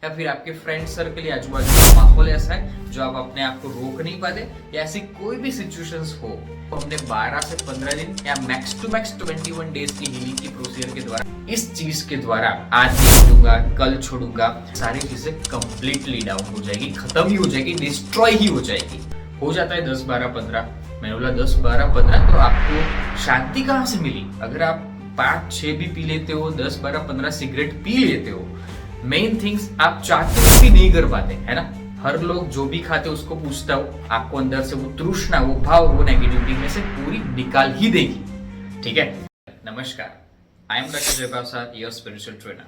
या फिर आपके फ्रेंड सर्कल या आजू बाजू का माहौल ऐसा है जो आप अपने आप को रोक नहीं पाते, या ऐसी कोई भी सिचुएशंस हो, तो हमने 12 से 15 दिन या मैक्स टू मैक्स 21 डेज की हीलिंग की प्रोसीजर के द्वारा, इस चीज के द्वारा आज छोड़ूंगा कल छोड़ूंगा, सारी चीजें कंप्लीटली डाउन हो जाएगी, खत्म ही हो जाएगी, डिस्ट्रॉय ही हो जाएगी। हो जाता है 10 12 15, मैंने बोला 10 12 15, तो आपको शांति कहाँ से मिली? अगर आप 5 6 भी पी लेते हो, 10 12 15 सिगरेट पी लेते हो, मेन थिंग्स आप चाहते हो भी नहीं कर पाते, है ना। हर लोग जो भी खाते उसको पूछता हो, आपको अंदर से वो तृष्णा, वो भाव, वो नेगेटिविटी में से पूरी निकाल ही देगी। ठीक है, नमस्कार, I am doctor Jayaprasad, your spiritual trainer.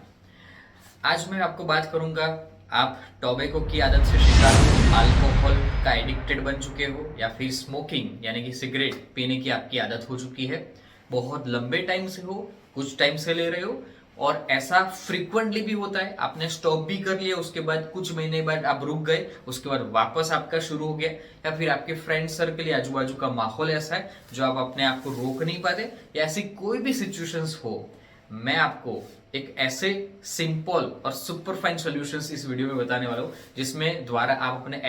आज मैं आपको बात करूंगा, आप टोबैको की आदत से शिकार हो, अल्कोहल का एडिक्टेड बन चुके हो, या फिर स्मोकिंग यानी कि सिगरेट पीने की आपकी आदत हो चुकी है, बहुत लंबे टाइम से हो, कुछ टाइम से ले रहे हो, और ऐसा फ्रीक्वेंटली भी होता है, आपने स्टॉप भी कर लिया, उसके बाद कुछ महीने बाद आप रुक गए, उसके बाद वापस आपका शुरू हो गया, या फिर आपके फ्रेंड सर्कल या आजू बाजू का माहौल ऐसा है जो आप अपने आप को रोक नहीं पाते, या ऐसी कोई भी सिचुएशंस हो, मैं आपको एक ऐसे सिंपल और सुपर फाइन सॉल्यूशंस इस वीडियो में बताने वाला हूं, जिसमें द्वारा आप अपने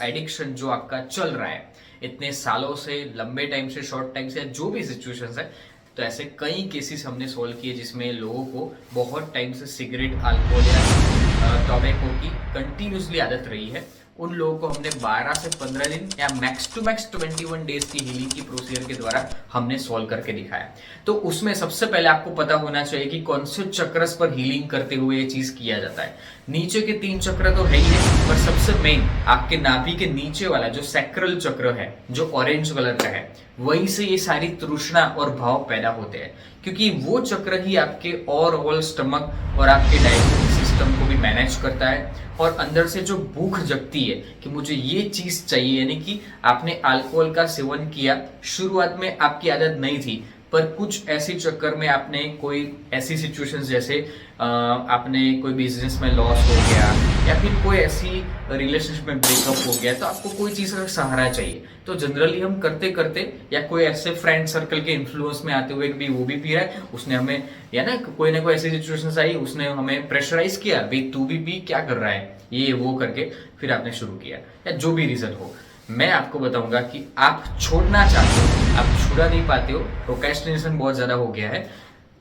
एडिक्शन जो आपका चल रहा है इतने सालों से, लंबे टाइम से, शॉर्ट टाइम से, जो भी सिचुएशंस है, तो ऐसे कई केसेस हमने सॉल्व किए जिसमें लोगों को बहुत टाइम से सिगरेट, अल्कोहल या टोबैको की कंटिन्यूसली आदत रही है, उन लोगों को हमने 12 से 15 दिन या मैक्स टू मैक्स 21 डेज की हीलिंग की प्रोसीजर के द्वारा हमने सॉल्व करके दिखाया। तो उसमें सबसे पहले आपको पता होना चाहिए कि कौन से चक्रस पर हीलिंग करते हुए ये चीज किया जाता है। नीचे के 3 चक्र तो है ही है, पर सबसे मेन आपके नाभि के नीचे वाला जो सैक्रल चक्र है, जो ऑरेंज कलर का है, वहीं से ये सारी तृष्णा और भाव पैदा होते हैं, क्योंकि वो चक्र ही आपके ओवरऑल स्टमक और आपके डाइजेस्टिव सिस्टम को भी मैनेज करता है, और अंदर से जो भूख जगती है कि मुझे ये चीज चाहिए, यानी कि आपने अल्कोहल का सेवन किया, शुरुआत में आपकी आदत नहीं थी, पर कुछ ऐसे चक्कर में आपने कोई ऐसी सिचुएशंस, जैसे आपने कोई बिजनेस में लॉस हो गया, या फिर कोई ऐसी रिलेशनशिप में ब्रेकअप हो गया, तो आपको कोई चीज का सहारा चाहिए। तो जनरली हम करते करते, या कोई ऐसे फ्रेंड सर्कल के इन्फ्लुएंस में आते हुए भी वो भी पी रहा है, उसने हमें, या ना कोई ऐसी सिचुएशंस आई, उसने हमें प्रेशराइज किया, भाई तू भी पी, क्या कर रहा है, ये वो करके फिर आपने शुरू किया, या जो भी रीजन हो। मैं आपको बताऊंगा कि आप छोड़ना चाहते हो, आप छुड़ा नहीं पाते हो, प्रोक्रेस्टिनेशन बहुत ज्यादा हो गया है,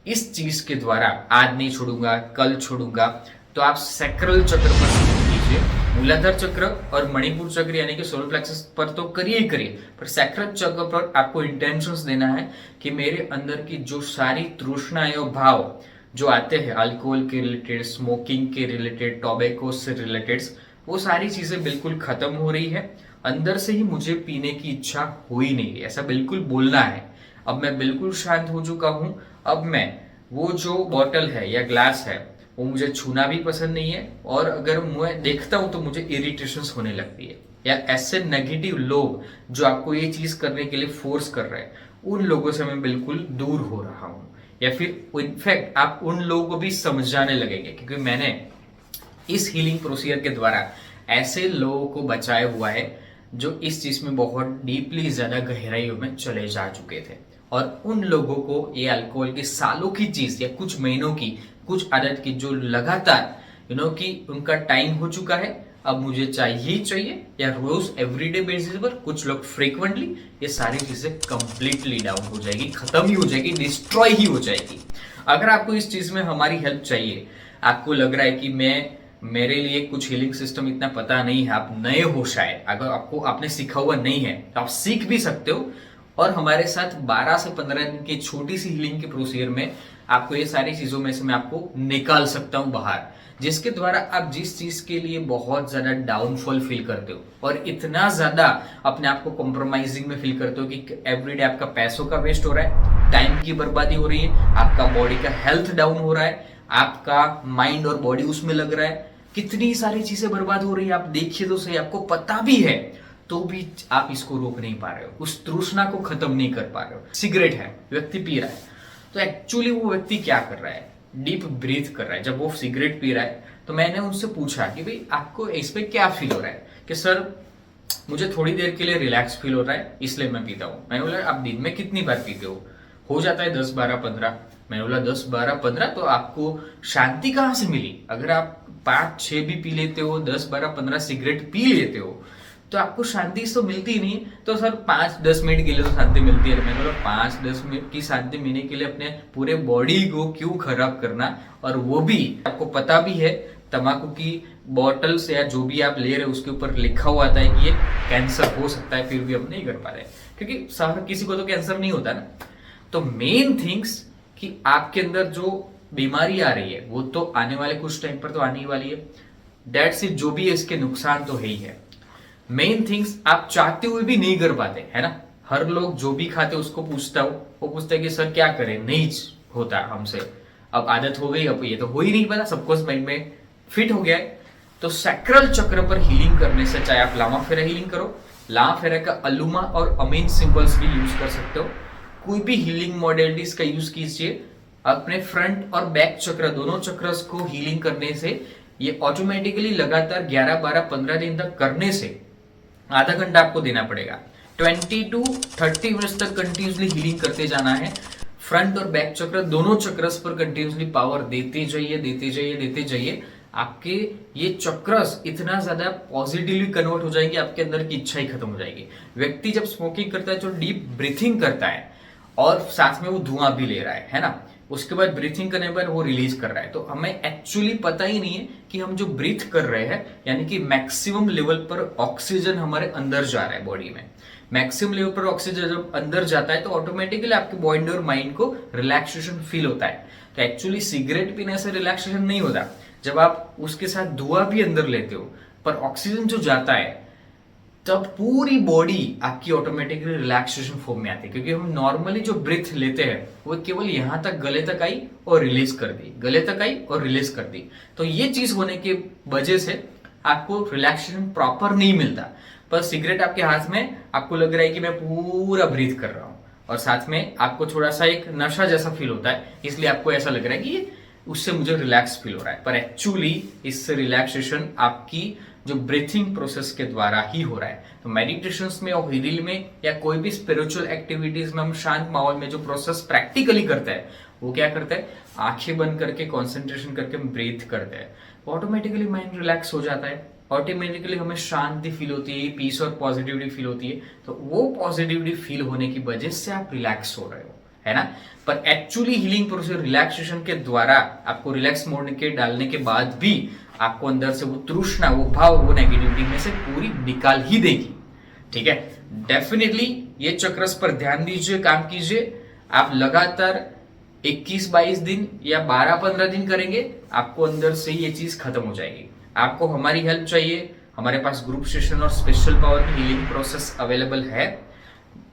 इस चीज के द्वारा आज नहीं छोड़ूंगा कल छोड़ूंगा, तो आप सैक्रल चक्र पर कीजिए। मूलाधार चक्र और मणिपुर चक्र यानी कि सोलर प्लेक्सस पर तो करिए ही करिए, पर सैक्रल चक्र पर आपको इंटेंशंस देना है कि मेरे अंदर की जो सारी तृष्णा और भाव जो आते हैं अल्कोहल के रिलेटेड, स्मोकिंग के रिलेटेड, टोबैको से रिलेटेड, वो सारी चीजें बिल्कुल खत्म हो रही है, अंदर से ही मुझे पीने की इच्छा हो ही नहीं रही, ऐसा बिल्कुल बोलना है। अब मैं बिल्कुल शांत हो चुका हूं, अब मैं वो जो बॉटल है या ग्लास है वो मुझे छूना भी पसंद नहीं है, और अगर मैं देखता हूं तो मुझे इरिटेशंस होने लगती है, या ऐसे नेगेटिव लोग जो आपको ये चीज करने के लिए फोर्स कर रहे हैं, उन लोगों से मैं बिल्कुल दूर हो रहा हूं, या फिर इनफैक्ट आप उन लोगों को भी समझाने लगेंगे, क्योंकि मैंने इस हीलिंग प्रोसीजर के द्वारा ऐसे लोगों को बचाया हुआ है जो इस चीज में बहुत डीपली ज्यादा गहराइयों में चले जा चुके थे, और उन लोगों को ये अल्कोहल की सालों की चीज या कुछ महीनों की कुछ आदत की जो लगातार कि उनका टाइम हो चुका है, अब मुझे चाहिए ही चाहिए, या रोज एवरीडे बेसिस पर, कुछ लोग फ्रीक्वेंटली, ये सारी चीजें कंप्लीटली डाउन हो जाएगी, खत्म ही हो जाएगी, डिस्ट्रॉय ही हो जाएगी। अगर आपको इस चीज में हमारी हेल्प चाहिए, आपको लग रहा है कि मेरे लिए कुछ हीलिंग सिस्टम इतना पता नहीं है, आप नए हो शायद, अगर आपने सीखा हुआ नहीं है तो आप सीख भी सकते हो, और हमारे साथ 12 से 15 दिन की छोटी सी हीलिंग के प्रोसीजर में आपको ये सारी चीजों में से मैं आपको निकाल सकता हूं बाहर, जिसके द्वारा आप जिस चीज के लिए बहुत ज्यादा डाउनफॉल फील करते हो, और इतना ज्यादा अपने आप को कॉम्प्रोमाइजिंग में फील करते हो कि एवरीडे आपका पैसों का वेस्ट हो रहा है, टाइम की बर्बादी हो रही है, आपका बॉडी का हेल्थ डाउन हो रहा है, आपका माइंड और बॉडी उसमें लग रहा है, कितनी सारी चीजें बर्बाद हो रही है, आप देखिए तो सही, आपको पता भी है, तो भी आप इसको रोक नहीं पा रहे हो, उस तृष्णा को खत्म नहीं कर पा रहे हो। सिगरेट है, व्यक्ति पी रहा है, तो एक्चुअली वो व्यक्ति क्या कर रहा है, डीप ब्रीथ कर रहा है। जब वो सिगरेट पी रहा है तो मैंने उनसे पूछा कि भाई आपको इस पे क्या फील हो रहा है, कि सर मुझे थोड़ी देर के लिए रिलैक्स फील हो रहा है, इसलिए मैं पीता हूँ। मैंने बोला आप दिन में कितनी बार पीते हो जाता है 10 12 15, मैंने बोला 10, 12, 15, तो आपको शांति कहाँ से मिली? अगर आप 5, 6 भी पी लेते हो, 10, 12, 15 सिगरेट पी लेते हो, तो आपको शांति तो मिलती ही नहीं। तो सर 5-10 मिनट के लिए तो शांति मिलती है। मैंने बोला 5-10 मिनट की शांति मिलने के लिए अपने पूरे बॉडी को क्यों खराब करना, और वो भी आपको पता भी है तंबाकू की बॉटल्स या जो भी आप ले रहे हो उसके ऊपर लिखा हुआ आता है कि ये कैंसर हो सकता है, फिर भी हम नहीं कर पा रहे, क्योंकि हर किसी को तो कैंसर नहीं होता ना। तो मेन थिंग्स कि आपके अंदर जो बीमारी आ रही है वो तो आने वाले कुछ टाइम पर तो आने ही वाली है, दैट्स इट। जो भी है इसके नुकसान तो है ही है। मेन थिंग्स आप चाहते हुए भी नहीं कर पाते, है ना। हर लोग जो भी खाते उसको पूछता हो, वो पूछता है कि सर क्या करें, नहीं होता हमसे, अब आदत हो गई, अब ये तो हो ही नहीं पाता, सबको माइंड में फिट हो गया है। तो सैक्रल चक्र पर हीलिंग करने से, चाहे आप लामा फेरा हीलिंग करो, लामा फेरा का अलुमा और अमीन सिंबल्स भी यूज कर सकते हो, कोई भी हीलिंग मॉडलिटीज का यूज कीजिए। अपने फ्रंट और बैक चक्र दोनों चक्रस को हीलिंग करने से, ये ऑटोमेटिकली लगातार 11, 12, 15 दिन तक करने से आधा घंटा आपको देना पड़ेगा। 20 to 30 मिनट्स तक कंटिन्यूसली हीलिंग करते जाना है। फ्रंट और बैक चक्र दोनों चक्रस पर कंटिन्यूसली पावर देते जाइए, देते जाइए, देते जाइए। आपके ये चक्रस इतना ज्यादा पॉजिटिवली कन्वर्ट हो जाएंगे, आपके अंदर की इच्छा ही खत्म हो जाएगी। व्यक्ति जब स्मोकिंग करता है, जो डीप ब्रीथिंग करता है और साथ में वो धुआं भी ले रहा है ना, उसके बाद ब्रीथिंग करने पर वो रिलीज कर रहा है, तो हमें एक्चुअली पता ही नहीं है कि हम जो ब्रीथ कर रहे हैं, यानी कि मैक्सिमम लेवल पर ऑक्सीजन हमारे अंदर जा रहा है बॉडी में। मैक्सिमम लेवल पर ऑक्सीजन जब अंदर जाता है तो ऑटोमेटिकली आपके बॉडी और माइंड को रिलैक्सेशन फील होता है। तो एक्चुअली सिगरेट पीने से रिलैक्सेशन नहीं होता, जब आप उसके साथ धुआं भी अंदर लेते हो पर ऑक्सीजन जो जाता है, तब पूरी बॉडी आपकी ऑटोमेटिकली रिलैक्सेशन फॉर्म में आती है। क्योंकि हम नॉर्मली जो ब्रीथ लेते हैं वो केवल यहां तक गले तक आई और रिलीज कर दी, गले तक आई और रिलीज कर दी। तो ये चीज होने की वजह से आपको रिलैक्सेशन प्रॉपर नहीं मिलता। पर सिगरेट आपके हाथ में, आपको लग रहा है कि मैं पूरा ब्रीथ कर रहा हूं, और साथ में आपको थोड़ा सा एक नशा जैसा फील होता है, इसलिए आपको ऐसा लग रहा है कि उससे मुझे रिलैक्स फील हो रहा है। पर एक्चुअली इससे रिलैक्सेशन आपकी जो ब्रीथिंग प्रोसेस के द्वारा ही हो रहा है। तो मेडिटेशंस में और हीलिंग में या कोई भी स्पिरिचुअल एक्टिविटीज में हम शांत माहौल में जो प्रोसेस प्रैक्टिकली करते हैं, वो क्या करते हैं, आंखें बंद करके कंसंट्रेशन करके हम ब्रीथ करते हैं, ऑटोमेटिकली माइंड रिलैक्स हो जाता है, ऑटोमेटिकली हमें शांति फील होती है, पीस और पॉजिटिविटी फील होती है। तो वो पॉजिटिविटी फील होने की वजह से आप रिलैक्स हो रहे हो, है ना। पर एक्चुअली हीलिंग प्रोसेस रिलैक्सेशन के द्वारा आपको रिलैक्स मोड के डालने के बाद भी आपको अंदर से वो तृष्णा, वो भाव, वो नेगेटिविटी में से पूरी निकाल ही देगी। ठीक है, डेफिनेटली ये चक्रस पर ध्यान दीजिए, काम कीजिए। आप लगातार 21-22 दिन या 12-15 दिन करेंगे, आपको अंदर से ये चीज खत्म हो जाएगी। आपको हमारी हेल्प चाहिए, हमारे पास ग्रुप सेशन और special power healing process available है।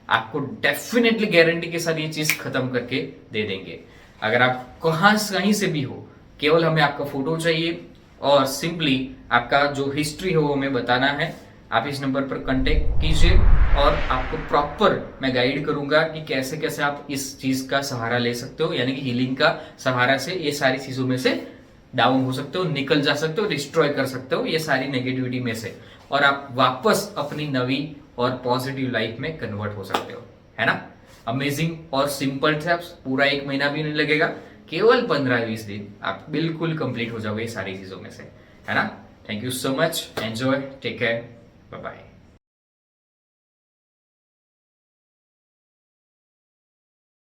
आपको डेफिनेटली गारंटी के साथ ये चीज खत्म करके दे देंगे। अगर आप कहीं से भी हो, केवल हमें आपका फोटो चाहिए और सिंपली आपका जो हिस्ट्री है वो हमें बताना है। आप इस नंबर पर कांटेक्ट कीजिए और आपको प्रॉपर मैं गाइड करूंगा कि कैसे कैसे आप इस चीज का सहारा ले सकते हो, यानी कि हीलिंग का सहारा से ये सारी चीजों में से डाउन हो सकते हो, निकल जा सकते हो, डिस्ट्रॉय कर सकते हो ये सारी नेगेटिविटी में से, और आप वापस अपनी नवी और पॉजिटिव लाइफ में कन्वर्ट हो सकते हो, है ना। अमेजिंग और सिंपल स्टेप्स, पूरा 1 महीना भी नहीं लगेगा, केवल 15-20 दिन आप बिल्कुल कंप्लीट हो जाओगे सारी चीजों में से, है ना। Thank you so much, enjoy, take care, bye bye.